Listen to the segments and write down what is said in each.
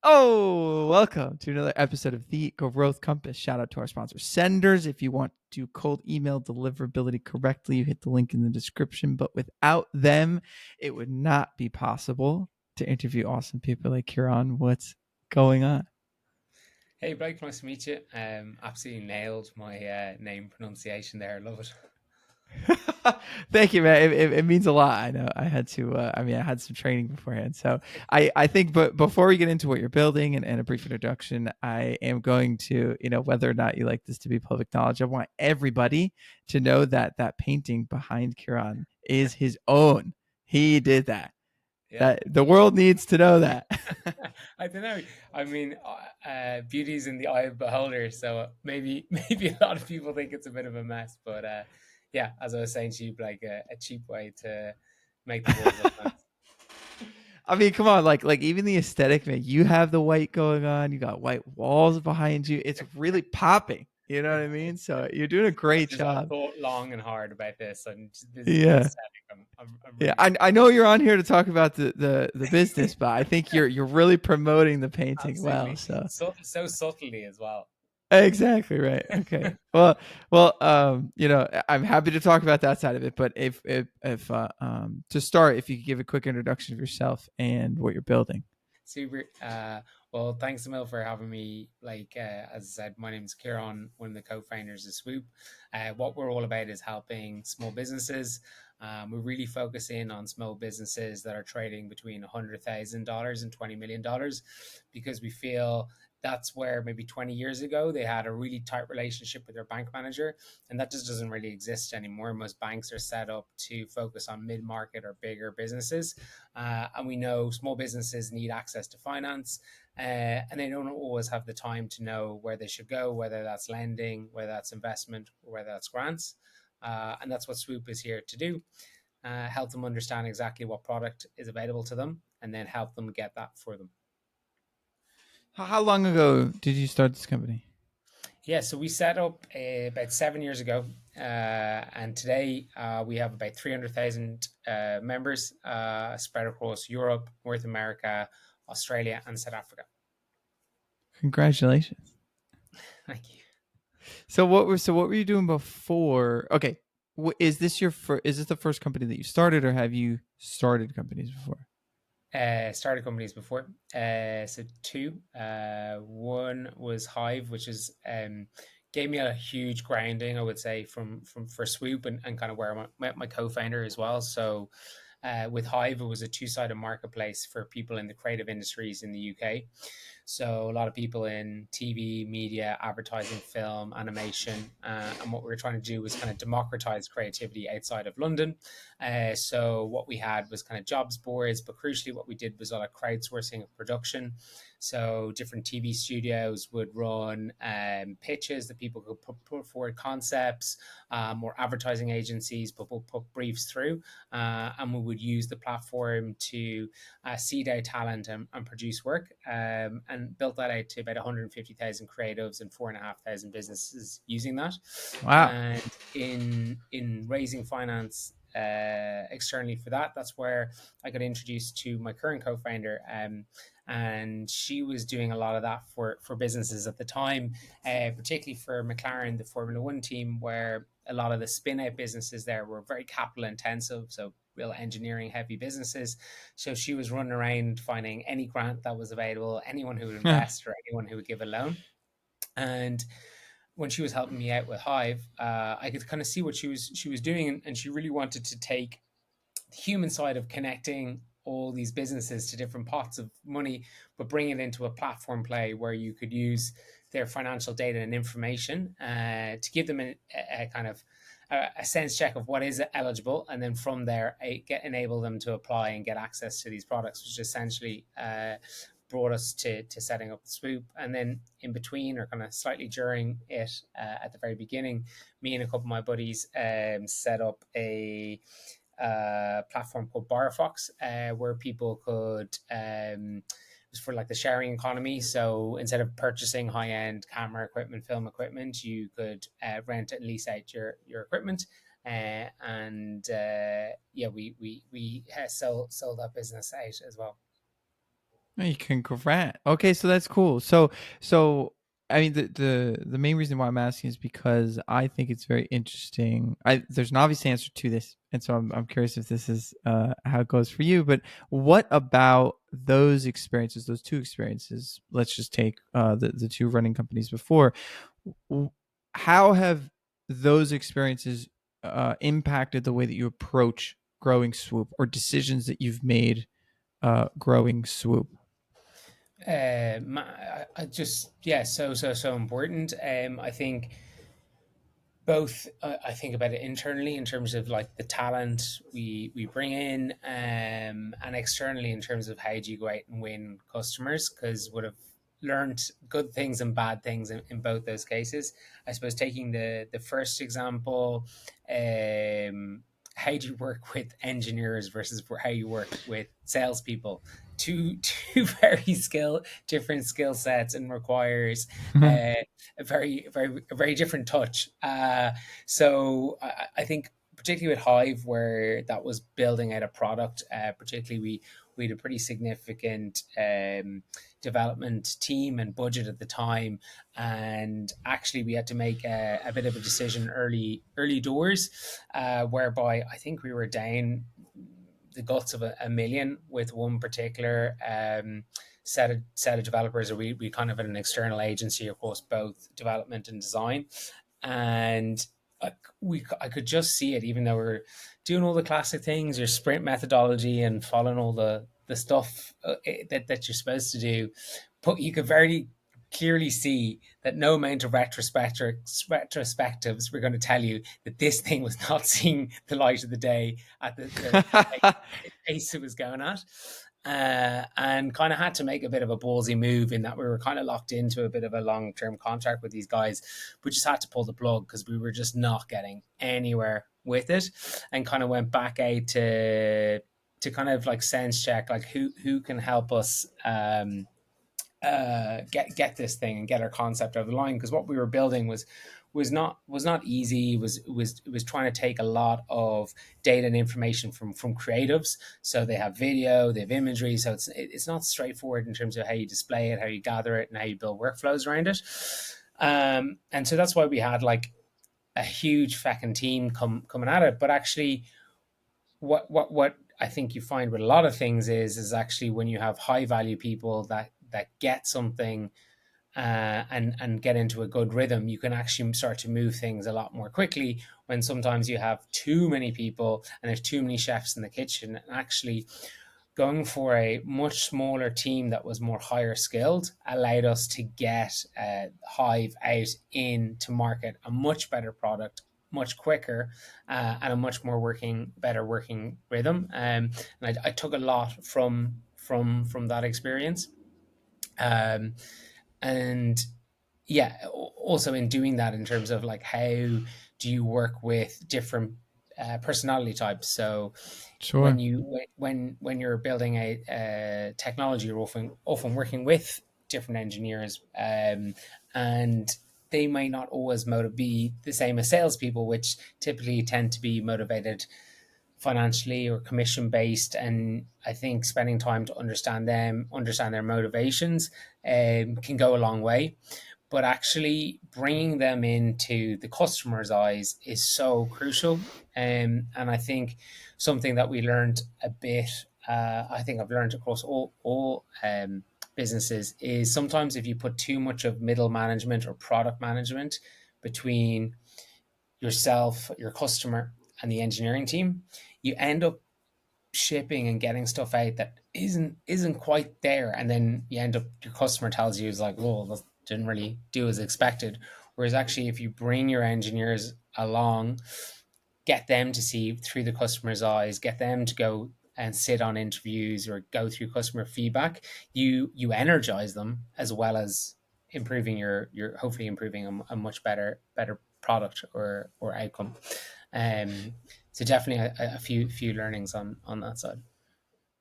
Oh, welcome to another episode of The Growth Compass. Shout out to our sponsor, Senders. If you want to cold email deliverability correctly, you hit the link in the description. But without them, it would not be possible to interview awesome people like Ciarán. What's going on? Hey Blake, nice to meet you. Absolutely nailed my name pronunciation there. I love it. Thank you, man. It means a lot. I know I had to. I had some training beforehand, so I think. But before we get into what you're building and a brief introduction, I am going to, whether or not you like this to be public knowledge, I want everybody to know that that painting behind Ciarán is his own. He did that. Yeah, That the world needs to know that. I don't know. I mean, beauty's in the eye of beholder. So maybe a lot of people think it's a bit of a mess, but yeah, as I was saying to you, like a cheap way to make the world look nice. I mean, come on, like even the aesthetic, man. You have the white going on. You got white walls behind you. It's really popping. You know what I mean? So you're doing a great I've job. thought long and hard about this, and the Yeah, aesthetic. I'm yeah. really I know you're on here to talk about the business, but I think you're really promoting the painting well. absolutely So so subtly as well. exactly right. Okay. I'm happy to talk about that side of it. But if to start, if you could give a quick introduction of yourself and what you're building. Super. Well, thanks, Emil, for having me. As I said, my name is Ciaran, one of the co-founders of Swoop. What we're all about is helping small businesses. We really focus in on small businesses that are trading between $100,000 and $20 million, because we feel that's where maybe 20 years ago they had a really tight relationship with their bank manager, and that just doesn't really exist anymore. Most banks are set up to focus on mid-market or bigger businesses, and we know small businesses need access to finance, and they don't always have the time to know where they should go, whether that's lending, whether that's investment, or whether that's grants. And that's what Swoop is here to do: help them understand exactly what product is available to them, and then help them get that for them. How long ago did you start this company? Yeah, so we set up about 7 years ago, and today we have about 300,000 members spread across Europe, North America, Australia, and South Africa. Congratulations. Thank you. So what were you doing before? Okay, is this is this the first company that you started, or have you started companies before? Started companies before. So two. One was Hive, which is gave me a huge grounding, I would say, from for Swoop, and kind of where I met my co-founder as well. So with Hive, it was a two-sided marketplace for people in the creative industries in the UK. So a lot of people in TV, media, advertising, film, animation, and what we were trying to do was kind of democratize creativity outside of London. So what we had was kind of jobs boards, but crucially, what we did was a lot of crowdsourcing of production. So different TV studios would run pitches that people could put forward concepts, or advertising agencies put briefs through, and we would use the platform to seed out talent and produce work, and built that out to about 150,000 creatives and 4,500 businesses using that. Wow. And in raising finance externally for that, that's where I got introduced to my current co-founder, and she was doing a lot of that for businesses at the time, particularly for McLaren, the Formula One team, where a lot of the spin out businesses there were very capital intensive, so real engineering heavy businesses. So she was running around finding any grant that was available, anyone who would invest or anyone who would give a loan. And when she was helping me out with Hive, I could kind of see what she was doing, and she really wanted to take the human side of connecting all these businesses to different pots of money, but bring it into a platform play where you could use their financial data and information to give them a kind of a sense check of what is eligible, and then from there enable them to apply and get access to these products, which essentially brought us to setting up the Swoop. And then in between, or kind of slightly during it, at the very beginning, me and a couple of my buddies set up a platform called BarFox, where people could it was for like the sharing economy. So instead of purchasing high end camera equipment, film equipment, you could rent and lease out your equipment. And yeah, we sold that business out as well. Oh, you can grant. Okay, so that's cool. So I mean the main reason why I'm asking is because I think it's very interesting. There's an obvious answer to this, and so I'm curious if this is how it goes for you. But what about those experiences, those two experiences? Let's just take the two running companies before. W- How have those experiences impacted the way that you approach growing Swoop, or decisions that you've made growing Swoop? I just, yeah, so important. I think both, I think about it internally in terms of like the talent we bring in, and externally in terms of how do you go out and win customers, because would have learned good things and bad things in both those cases. I suppose taking the first example, how do you work with engineers versus how you work with salespeople? Two very different skill sets, and requires a very different touch. So I think particularly with Hive, where that was building out a product, particularly we had a pretty significant development team and budget at the time, and actually we had to make a bit of a decision early doors, whereby I think we were down the guts of a million with one particular set of developers, or we kind of had an external agency across both development and design, and I could just see it, even though we are doing all the classic things, your sprint methodology and following all the stuff that you're supposed to do, but you could very clearly see that no amount of retrospectives were going to tell you that this thing was not seeing the light of the day at the pace it was going at. And kind of had to make a bit of a ballsy move in that we were kind of locked into a bit of a long term contract with these guys. We just had to pull the plug because we were just not getting anywhere with it, and kind of went back out to kind of like sense check, like who can help us get this thing and get our concept over the line, because what we were building was not easy. It was trying to take a lot of data and information from creatives. So they have video, they have imagery, so it's not straightforward in terms of how you display it, how you gather it, and how you build workflows around it. And so that's why we had like a huge fucking team coming at it. But actually, what I think you find with a lot of things is actually when you have high value people that get something, and get into a good rhythm, you can actually start to move things a lot more quickly. When sometimes you have too many people and there's too many chefs in the kitchen, and actually going for a much smaller team that was more higher skilled allowed us to get Hive out into market a much better product much quicker, and a much more better working rhythm. And I took a lot from that experience. Um, and yeah, also in doing that, in terms of like how do you work with different personality types. So Sure. when you're building a technology, you're often working with different engineers, and they may not always be the same as salespeople, which typically tend to be motivated financially or commission based. And I think spending time to understand them, understand their motivations, can go a long way. But actually bringing them into the customer's eyes is so crucial. And I think something that we learned a bit, I think I've learned across all businesses, is sometimes if you put too much of middle management or product management between yourself, your customer, and the engineering team, you end up shipping and getting stuff out that isn't quite there, and then you end up, your customer tells you is like, "Oh, that didn't really do as expected." Whereas actually, if you bring your engineers along, get them to see through the customer's eyes, get them to go and sit on interviews or go through customer feedback, you energize them, as well as improving your hopefully improving a much better product or outcome. Um, so definitely a few learnings on that side.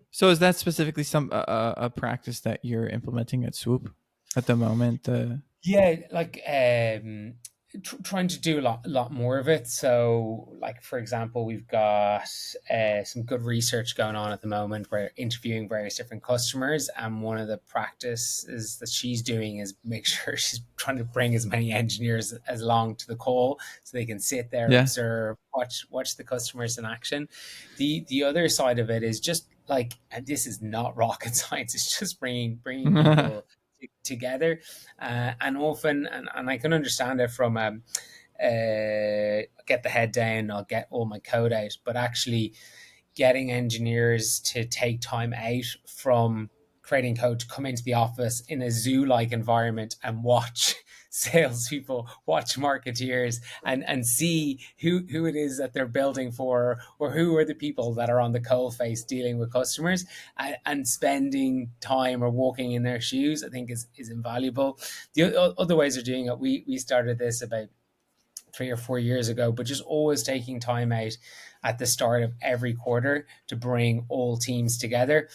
So is that specifically a practice that you're implementing at Swoop at the moment? Yeah, like trying to do a lot more of it. So, like for example, we've got some good research going on at the moment. We're interviewing various different customers, and one of the practices that she's doing is make sure she's trying to bring as many engineers as along to the call, so they can sit there, Yeah. observe, watch the customers in action. The other side of it is just like, and this is not rocket science. It's just bringing people together, and often, and I can understand it from get the head down, I'll get all my code out, but actually getting engineers to take time out from creating code to come into the office in a zoo-like environment and watch salespeople, watch marketeers, and see who it is that they're building for, or who are the people that are on the coal face dealing with customers, and spending time or walking in their shoes, I think is invaluable. The other ways of doing it, we started this about 3 or 4 years ago, but just always taking time out at the start of every quarter to bring all teams together.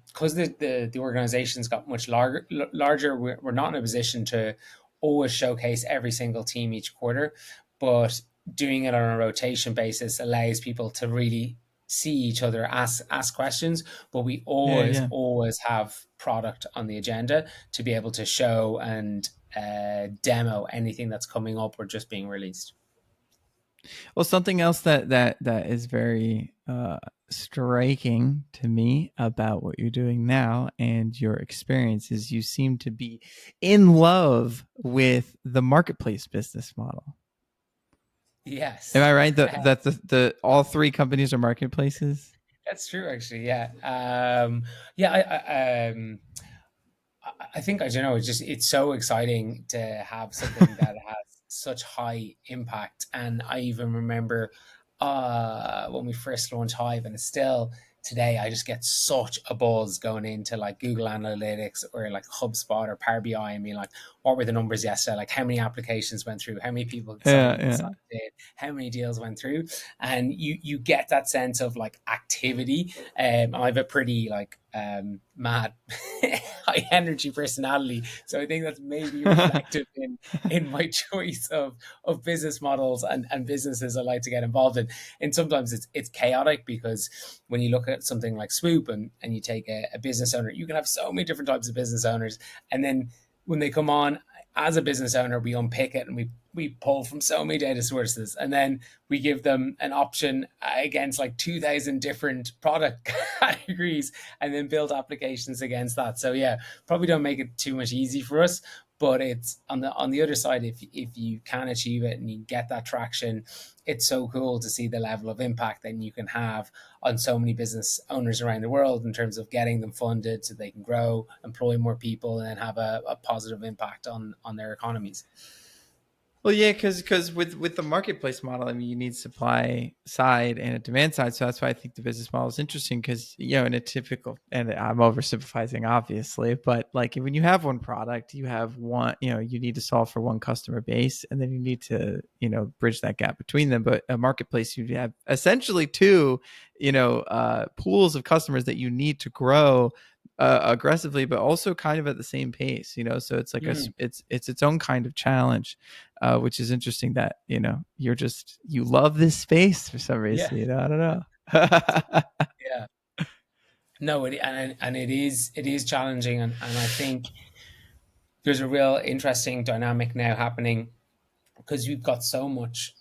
Because the organization's got much larger, we're not in a position to always showcase every single team each quarter, but doing it on a rotation basis allows people to really see each other, ask questions. But we Yeah, always yeah. always have product on the agenda to be able to show and demo anything that's coming up or just being released. Well, something else that is very striking to me about what you're doing now and your experience is you seem to be in love with the marketplace business model. Am Yes. I right? That the all three companies are marketplaces. That's true, actually. Yeah. Yeah. I think, I don't know. It's so exciting to have something that has such high impact. And I even remember when we first launched Hive, and it's still today, I just get such a buzz going into like Google Analytics or like HubSpot or Power BI and being like, what were the numbers yesterday? Like how many applications went through? How many people Yeah, signed yeah. in? How many deals went through? And you get that sense of like activity. I have a pretty like mad high energy personality, so I think that's maybe reflective in my choice of business models and businesses I like to get involved in. And sometimes it's chaotic, because when you look at something like Swoop, and you take a business owner, you can have so many different types of business owners, and then when they come on as a business owner, we unpick it and we pull from so many data sources, and then we give them an option against like 2,000 different product categories, and then build applications against that. So yeah, probably don't make it too much easy for us, but it's on the other side, if you can achieve it and you get that traction, it's so cool to see the level of impact that you can have on so many business owners around the world in terms of getting them funded so they can grow, employ more people, and then have a positive impact on their economies. Well, yeah, because with the marketplace model, I mean, you need supply side and a demand side. So that's why I think the business model is interesting. Because in a typical, and I'm oversimplifying, obviously, but like when you have one product, you have one, you need to solve for one customer base, and then you need to bridge that gap between them. But a marketplace, you have essentially two, pools of customers that you need to grow aggressively, but also kind of at the same pace. So it's like Mm, it's its own kind of challenge, which is interesting that you love this space for some yeah, reason. I don't know. yeah. No, and it is challenging, and I think there's a real interesting dynamic now happening, because we've got so much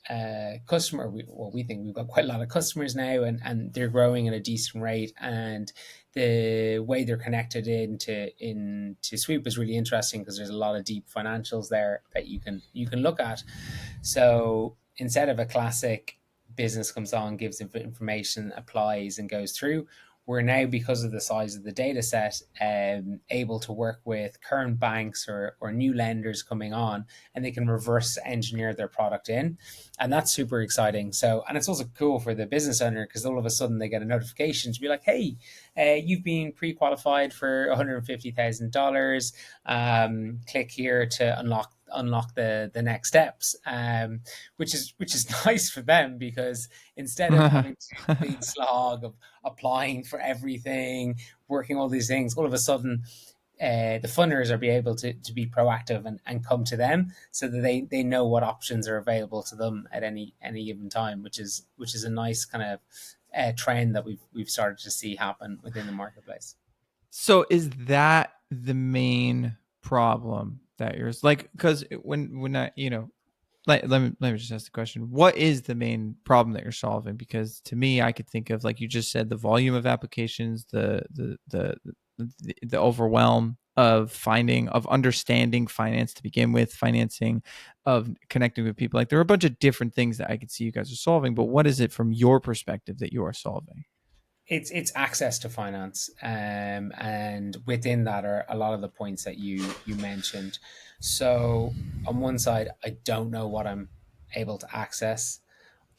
customer. We think we've got quite a lot of customers now, and they're growing at a decent rate, and the way they're connected into Swoop is really interesting, because there's a lot of deep financials there that you can look at. So instead of a classic business comes on, gives information, applies, and goes through, we're now, because of the size of the data set, able to work with current banks or new lenders coming on, and they can reverse engineer their product in. And that's super exciting. So, and it's also cool for the business owner, because all of a sudden they get a notification to be like, hey, you've been pre-qualified for $150,000. Click here to unlock the next steps, which is nice for them, because instead of having to do big slog of applying for everything, working all these things, all of a sudden the funders are be able to be proactive and come to them so that they know what options are available to them at any given time, which is a nice kind of trend that we've started to see happen within the marketplace. So is that the main problem that you're like? Because when I, let me just ask the question: what is the main problem that you're solving? Because to me, I could think of, like you just said, the volume of applications, the overwhelm of finding, of understanding finance to begin with, financing, of connecting with people. Like there are a bunch of different things that I could see you guys are solving. But what is it from your perspective that you are solving? It's access to finance, and within that are a lot of the points that you mentioned. So on one side, I don't know what I'm able to access.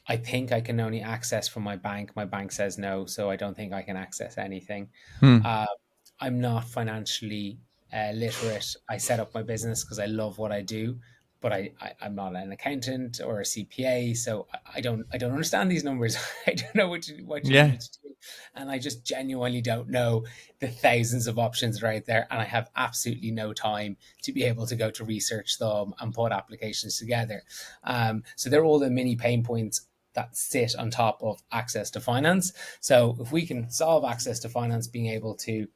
I think I can only access from my bank. My bank says no, so I don't think I can access anything. Hmm. Uh, I'm not financially literate. I set up my business because I love what I do, but I'm not an accountant or a CPA, so I don't understand these numbers. I don't know what you need Yeah. me to do, and I just genuinely don't know the thousands of options that are out there, and I have absolutely no time to be able to go to research them and put applications together. So they're all the mini pain points that sit on top of access to finance. So if we can solve access to finance, being able to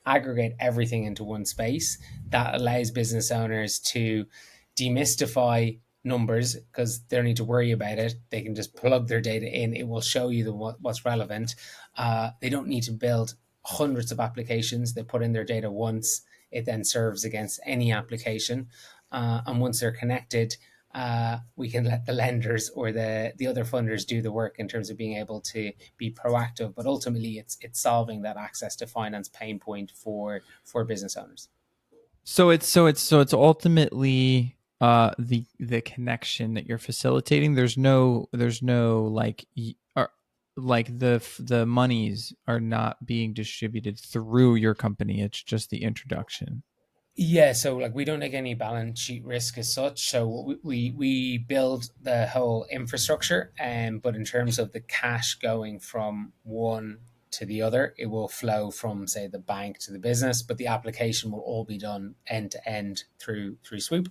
aggregate everything into one space, that allows business owners to demystify numbers because they don't need to worry about it. They can just plug their data in. It will show you what's relevant. They don't need to build hundreds of applications. They put in their data once. It then serves against any application. And once they're connected, we can let the lenders or the other funders do the work in terms of being able to be proactive. But ultimately, it's solving that access to finance pain point for business owners. So it's ultimately the connection that you're facilitating. There's no like the monies are not being distributed through your company. It's just the introduction. Yeah, so like we don't take any balance sheet risk as such. So we build the whole infrastructure, but in terms of the cash going from one to the other, it will flow from say the bank to the business, but the application will all be done end to end through Swoop.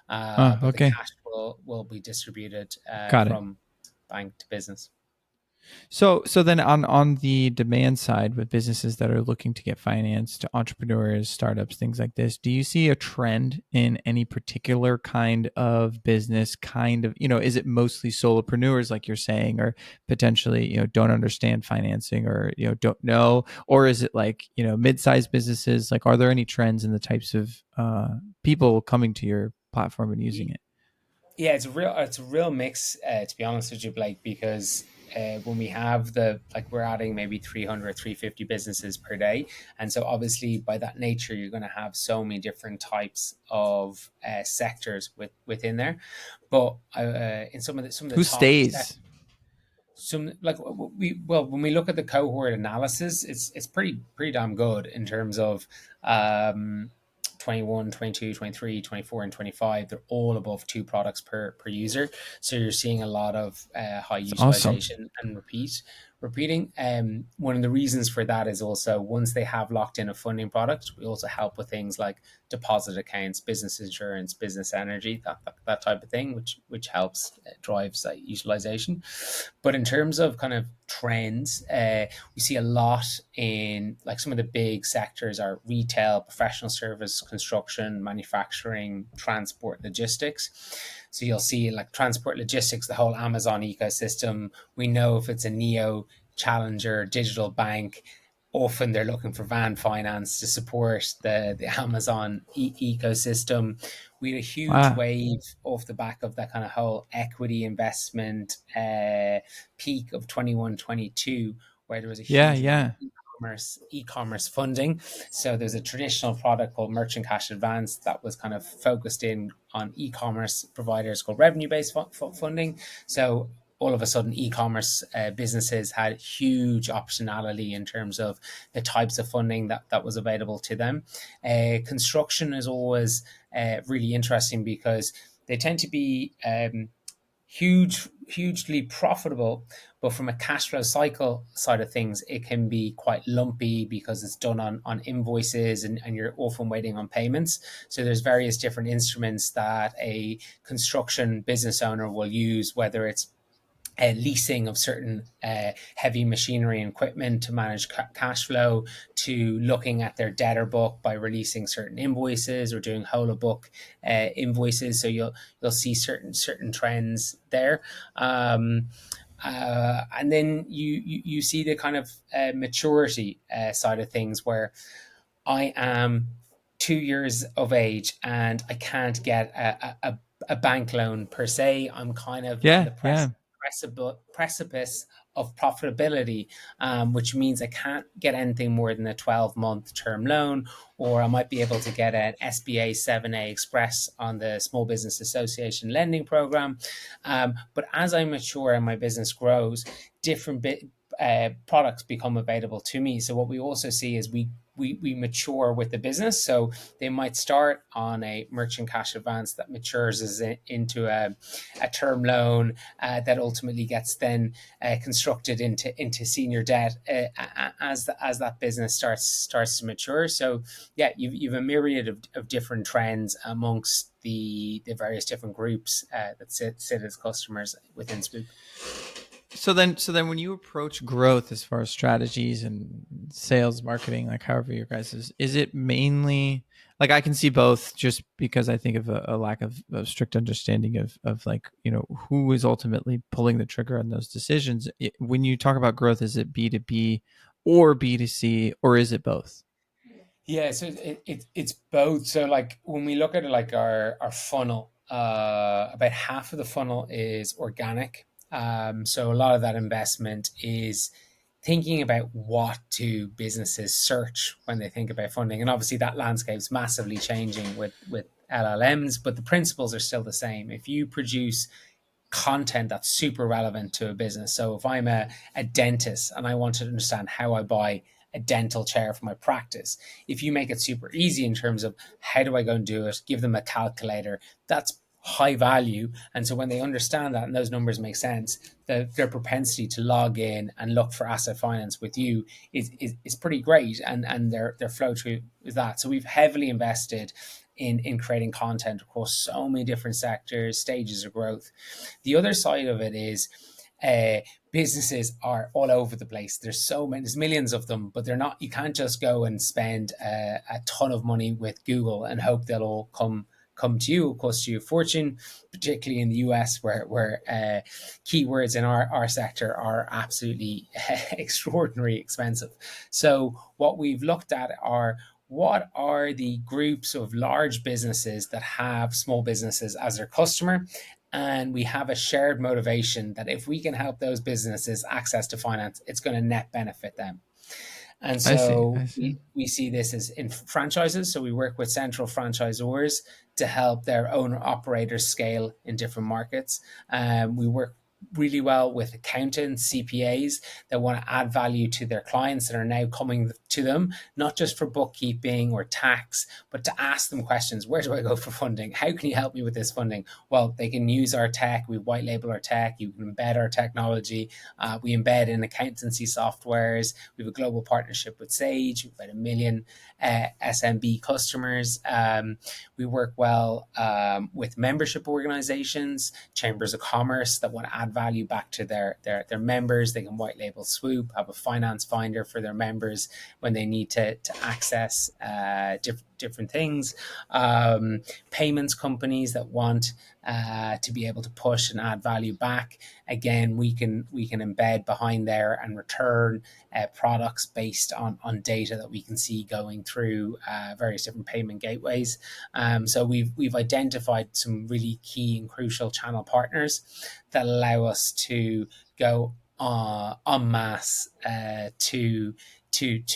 But the Okay. cash will be distributed Got it. from bank to business. So then on the demand side, with businesses that are looking to get financed, entrepreneurs, startups, things like this, do you see a trend in any particular kind of business? Kind of, is it mostly solopreneurs, like you're saying, or potentially, don't understand financing, or don't know, or is it like, mid-sized businesses? Like, are there any trends in the types of people coming to your platform and using it? Yeah, it's a real mix, to be honest with you, Blake, because when we have we're adding maybe 300, 350 businesses per day. And so obviously by that nature, you're going to have so many different types of sectors within there. But in some of the Who top stays? some like when we look at the cohort analysis, it's pretty damn good in terms of um 21, 22, 23, 24, and 25. They're all above two products per user, so you're seeing a lot of high It's awesome. utilization and repeating. One of the reasons for that is also once they have locked in a funding product, we also help with things like deposit accounts, business insurance, business energy, that type of thing, which helps drives that utilization. But in terms of kind of trends, we see a lot in like some of the big sectors are retail, professional service, construction, manufacturing, transport, logistics. So you'll see like transport logistics, the whole Amazon ecosystem. We know if it's a neo challenger digital bank, often they're looking for van finance to support the Amazon ecosystem. We had a huge Wow. wave off the back of that kind of whole equity investment peak of 21, 22, where there was a Yeah, huge amount of yeah. e-commerce funding. So there's a traditional product called Merchant Cash Advance that was kind of focused in on e-commerce providers called revenue-based funding. So all of a sudden e-commerce businesses had huge optionality in terms of the types of funding that was available to them. Construction is always really interesting because they tend to be hugely profitable, but from a cash flow cycle side of things, it can be quite lumpy because it's done on invoices, and you're often waiting on payments. So there's various different instruments that a construction business owner will use, whether it's leasing of certain heavy machinery and equipment to manage cash flow, to looking at their debtor book by releasing certain invoices or doing whole of book invoices. So you'll see certain trends there. And then you see the kind of maturity side of things, where I am 2 years of age and I can't get a bank loan per se. I'm kind of on Yeah, the yeah. precipice of profitability, which means I can't get anything more than a 12-month term loan, or I might be able to get an SBA 7A Express on the Small Business Association lending program. But as I mature and my business grows, different products become available to me. So what we also see is we mature with the business. So they might start on a merchant cash advance that matures into a term loan that ultimately gets then constructed into senior debt as that business starts to mature. So yeah, you've a myriad of different trends amongst the various different groups that sit as customers within Swoop. So then when you approach growth as far as strategies and sales, marketing, like however your guys is it mainly like I can see both just because I think of a lack of strict understanding of like, who is ultimately pulling the trigger on those decisions. When you talk about growth, is it B2B or B2C, or is it both? Yeah, so it's both. So like when we look at it, like our funnel, about half of the funnel is organic. So a lot of that investment is thinking about what do businesses search when they think about funding, and obviously that landscape's massively changing with LLMs, but the principles are still the same. If you produce content that's super relevant to a business. So if I'm a dentist and I want to understand how I buy a dental chair for my practice, if you make it super easy in terms of how do I go and do it, give them a calculator, that's high value. And so when they understand that and those numbers make sense, their propensity to log in and look for asset finance with you is pretty great. And their flow through is that. So we've heavily invested in creating content across so many different sectors, stages of growth. The other side of it is uh, businesses are all over the place. There's so many, there's millions of them, but they're not. You can't just go and spend a ton of money with Google and hope they'll all come to you. It'll cost you a fortune, particularly in the US, where keywords in our sector are absolutely extraordinarily expensive. So what we've looked at are what are the groups of large businesses that have small businesses as their customer, and we have a shared motivation that if we can help those businesses access to finance, it's going to net benefit them. And I see. so I see. we see this as in franchises. So we work with central franchisors to help their owner operators scale in different markets. We work really well with accountants, CPAs that want to add value to their clients that are now coming to them, not just for bookkeeping or tax, but to ask them questions. Where do I go for funding? How can you help me with this funding? Well, they can use our tech. We white label our tech. You can embed our technology. We embed in accountancy softwares. We have a global partnership with Sage, about 1 million SMB customers. We work well with membership organizations, chambers of commerce that want to add value back to their members. They can white label Swoop, have a finance finder for their members when they need to access different things. Payments companies that want to be able to push and add value back. Again, we can embed behind there and return products based on data that we can see going through various different payment gateways. So we've identified some really key and crucial channel partners that allow us to go en masse to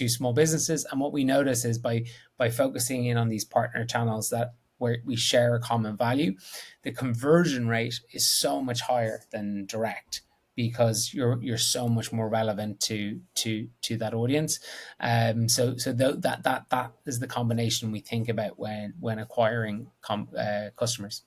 small businesses. And what we notice is by focusing in on these partner channels that where we share a common value, the conversion rate is so much higher than direct because you're so much more relevant to that audience. That is the combination we think about when acquiring customers.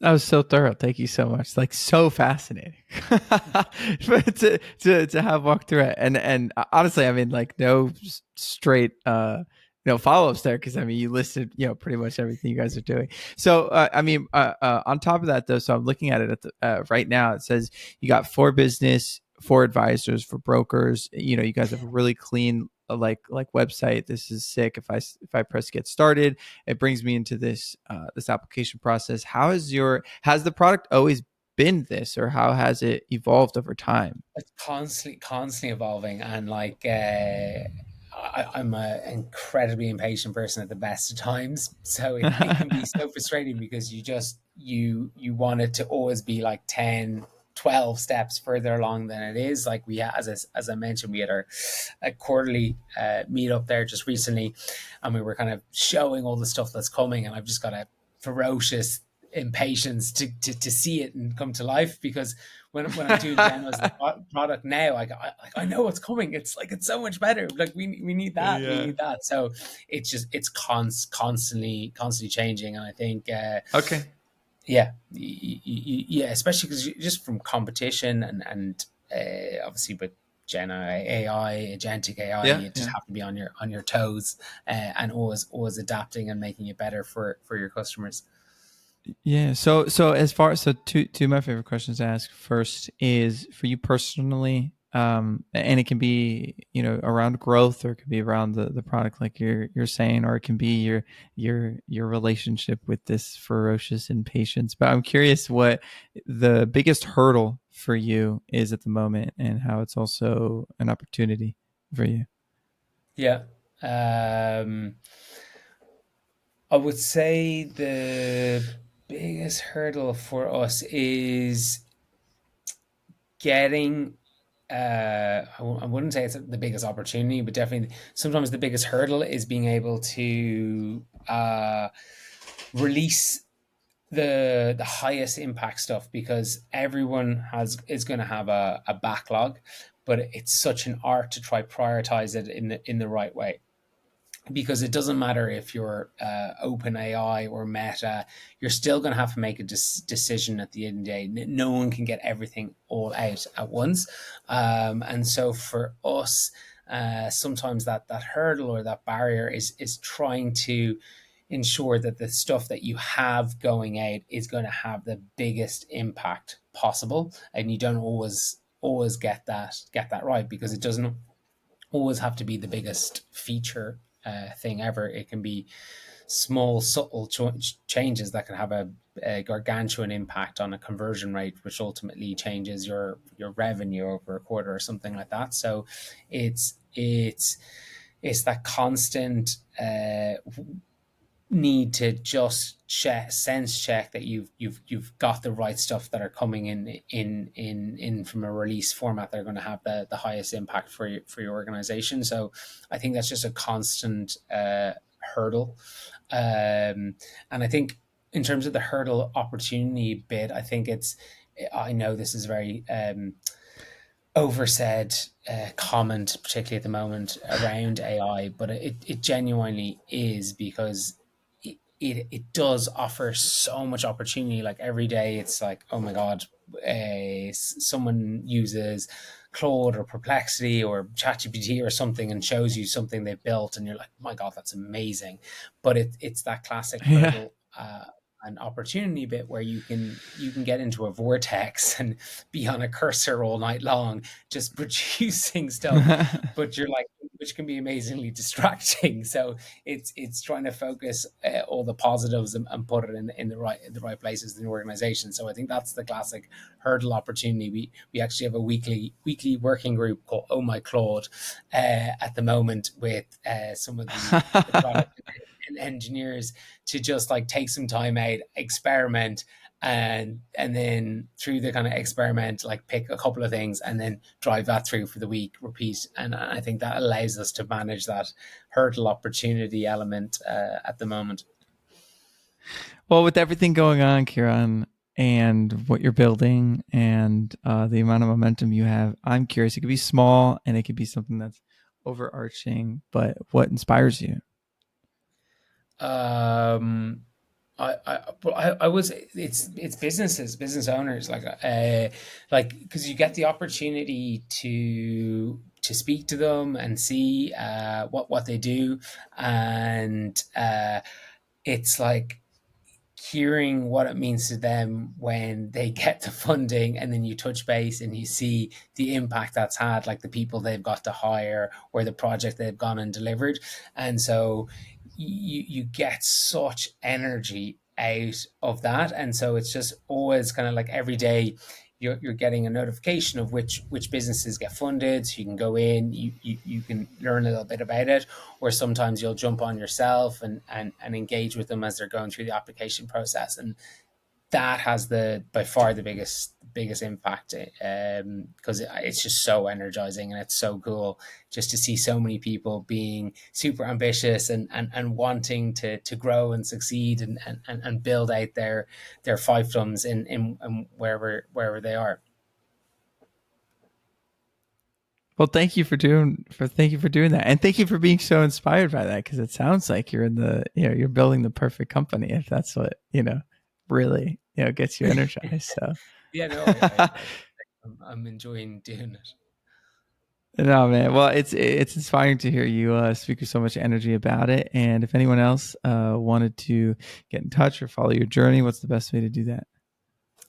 That was so thorough. Thank you so much. Like so fascinating. But to have walked through it, and honestly, I mean, like no straight follow ups there, because I mean you listed pretty much everything you guys are doing. So I mean, on top of that though, so I'm looking at it at right now. It says you got for business, for advisors, for brokers. You guys have a really clean like website. This is sick. If I press get started, it brings me into this application process. Has the product always been this, or how has it evolved over time? It's constantly evolving, and like I'm an incredibly impatient person at the best of times, so it can be so frustrating because you want it to always be like 10, 12 steps further along than it is. Like as I mentioned, we had our a quarterly meet up there just recently, and we were kind of showing all the stuff that's coming, and I've just got a ferocious impatience to see it and come to life, because when I'm doing demos of the product now, I know what's coming. It's like it's so much better. Like we need that, we Yeah. need that. So it's constantly changing, and I think Okay. yeah, yeah, especially because just from competition and obviously with Gen AI, agentic AI, Yeah. you just Yeah. have to be on your toes, and always adapting and making it better for your customers. Yeah. So as far so two of my favorite questions to ask first is for you personally, and it can be around growth, or it can be around the product like you're saying, or it can be your relationship with this ferocious impatience. But I'm curious what the biggest hurdle for you is at the moment, and how it's also an opportunity for you. Yeah. Um, I would say the biggest hurdle for us is getting I wouldn't say it's the biggest opportunity, but definitely sometimes the biggest hurdle is being able to release the highest impact stuff, because everyone has is going to have a backlog, but it's such an art to try prioritize it in the right way, because it doesn't matter if you're open AI or Meta, you're still going to have to make a decision at the end of the day. No one can get everything all out at once, and so for us, sometimes that hurdle or that barrier is trying to ensure that the stuff that you have going out is going to have the biggest impact possible, and you don't always get that right, because it doesn't always have to be the biggest feature thing ever. It can be small, subtle changes that can have a gargantuan impact on a conversion rate, which ultimately changes your revenue over a quarter or something like that. So it's that constant need to just sense check that you've got the right stuff that are coming in from a release format that are going to have the highest impact for your organization. So I think that's just a constant hurdle, and I think in terms of the hurdle opportunity bit, I think I know this is very oversaid comment, particularly at the moment around AI, but it genuinely is, because it does offer so much opportunity. Like every day, it's like, oh my god, someone uses Claude or Perplexity or ChatGPT or something and shows you something they built, and you're like, oh my god, that's amazing. But it's that classic Yeah. hurdle. An opportunity bit where you can get into a vortex and be on a cursor all night long just producing stuff, but you're like, which can be amazingly distracting. So it's trying to focus all the positives and put it in the right places in the organization. So I think that's the classic hurdle opportunity. We actually have a weekly working group called Oh My Claude at the moment, with some of the product and engineers, to just like take some time out, experiment, and then through the kind of experiment, like pick a couple of things and then drive that through for the week, repeat. And I think that allows us to manage that hurdle opportunity element at the moment. Well, with everything going on, Ciaran, and what you're building, and the amount of momentum you have, I'm curious. It could be small, and it could be something that's overarching. But what inspires you? Um, I was it's business owners like because you get the opportunity to speak to them and see what they do, and it's like hearing what it means to them when they get the funding, and then you touch base and you see the impact that's had, like the people they've got to hire or the project they've gone and delivered. And so you get such energy out of that, and so it's just always kind of like every day you're getting a notification of which businesses get funded, so you can go in, you can learn a little bit about it, or sometimes you'll jump on yourself and engage with them as they're going through the application process. And that has the by far the biggest impact, because it's just so energizing, and it's so cool just to see so many people being super ambitious and wanting to grow and succeed and build out their fiefdoms in wherever they are. Well, thank you for doing that, and thank you for being so inspired by that, because it sounds like you're in the you're building the perfect company, if that's what really gets you energized. So Yeah, no, I'm enjoying doing it. no, man. Well, it's inspiring to hear you speak with so much energy about it. And if anyone else wanted to get in touch or follow your journey, what's the best way to do that?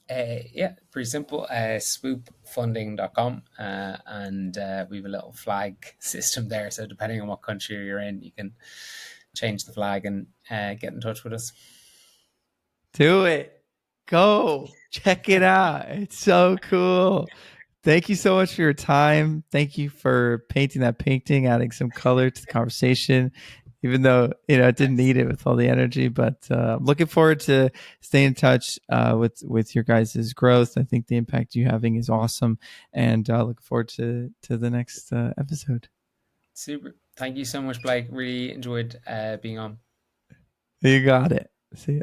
Yeah, pretty simple. Swoopfunding.com, and we have a little flag system there. So depending on what country you're in, you can change the flag and get in touch with us. Do it. Go check it out. It's so cool. Thank you so much for your time. Thank you for painting that painting, adding some color to the conversation, even though it didn't need it with all the energy. But I'm looking forward to staying in touch with your guys' growth. I think the impact you're having is awesome, and look forward to the next episode. Super. Thank you so much, Blake. Really enjoyed being on. You got it. See ya.